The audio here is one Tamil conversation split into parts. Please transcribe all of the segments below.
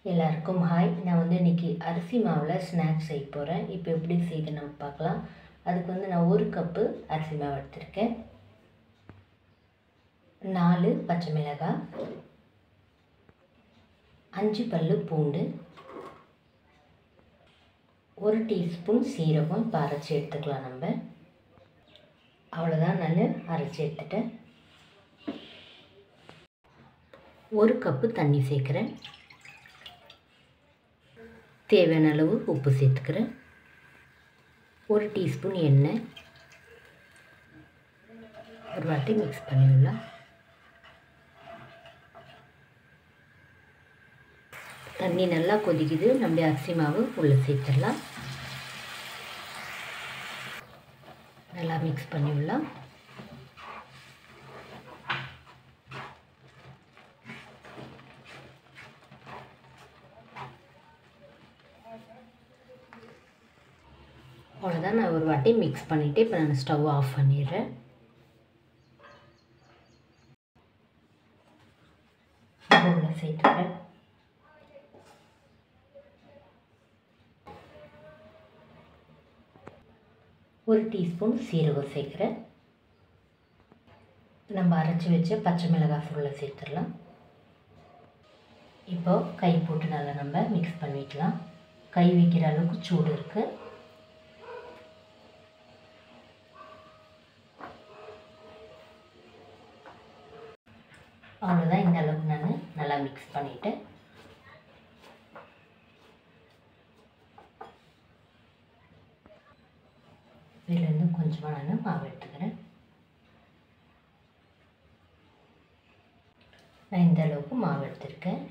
எல்லாருக்கும் ஹாய். நான் வந்து இன்றைக்கி அரிசி மாவில் ஸ்நாக்ஸ் செய்ய போகிறேன். இப்போ எப்படி செய்து நம்ம பார்க்கலாம். அதுக்கு வந்து நான் 1 கப்பு அரிசி மாவு எடுத்திருக்கேன். 4 பச்சை மிளகாய், 5 பல்லு பூண்டு, 1 டீஸ்பூன் சீரகம் இப்போ அரைச்சி எடுத்துக்கலாம். நம்ம அவ்வளோதான், நான் அரைச்சி எடுத்துட்டேன். 1 கப்பு தண்ணி சேர்க்குறேன். தேவையான அளவு உப்பு சேர்த்துக்கிறேன். 1 டீஸ்பூன் எண்ணெய். ஒரு வாட்டி மிக்ஸ் பண்ணிடலாம். தண்ணி நல்லா கொதிக்குது. நம்ம அரிசி மாவு உள்ளே சேர்த்துடலாம். நல்லா மிக்ஸ் பண்ணிடலாம். அவ்வளோதான், நான் ஒரு வாட்டி மிக்ஸ் பண்ணிவிட்டு இப்போ நான் ஸ்டவ் ஆஃப் பண்ணிடுறேன். உள்ளே சேர்த்துக்கிறேன். ஒரு டீஸ்பூன் சீரகம் சேர்க்குறேன். நம்ம அரைச்சி வச்ச பச்சை மிளகாய் உள்ளே சேர்த்துடலாம். இப்போ கை போட்டு நல்லா நம்ம மிக்ஸ் பண்ணிக்கலாம். கை வைக்கிற அளவுக்கு சூடு இருக்குது. அவ்வளோதான், இந்த அளவுக்கு நான் நல்லா மிக்ஸ் பண்ணிவிட்டேன். இதுலேருந்து கொஞ்சமாக நான் மாவு எடுத்துக்கிறேன். நான் இந்த அளவுக்கு மாவு எடுத்துருக்கேன்.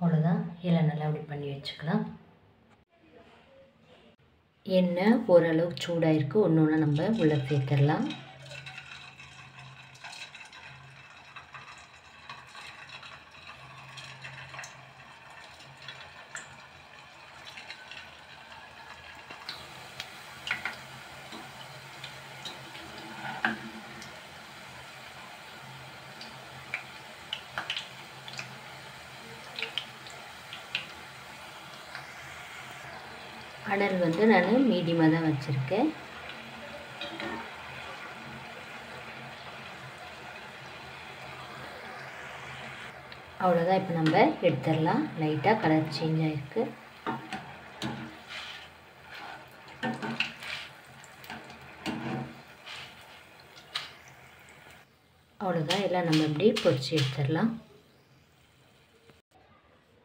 அவ்வளோதான், இதில் நல்லா அப்படி பண்ணி வச்சுக்கலாம். எண்ணெய் ஓரளவுக்கு சூடாக இருக்குது. ஒன்று ஒன்று நம்ம உள்ளே சேர்த்துடலாம். அனல் வந்து நான் மீடியமாக தான் வச்சுருக்கேன். அவ்வளோதான், இப்போ நம்ம எடுத்துடலாம். லைட்டாக கலர் சேஞ்ச் ஆகிருக்கு. அவ்வளோதான், எல்லாம் நம்ம இப்படி பொரிச்சு எடுத்துடலாம்.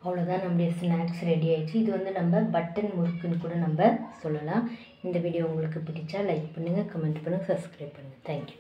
அவ்வளோதான், நம்முடைய ஸ்நாக்ஸ் ரெடி ஆகிடுச்சு. இது வந்து நம்ம பட்டன் முறுக்குன்னு கூட நம்ம சொல்லலாம். இந்த வீடியோ உங்களுக்கு பிடிச்சா லைக் பண்ணுங்கள், கமெண்ட் பண்ணுங்கள், சப்ஸ்கிரைப் பண்ணுங்கள். தேங்க்யூ.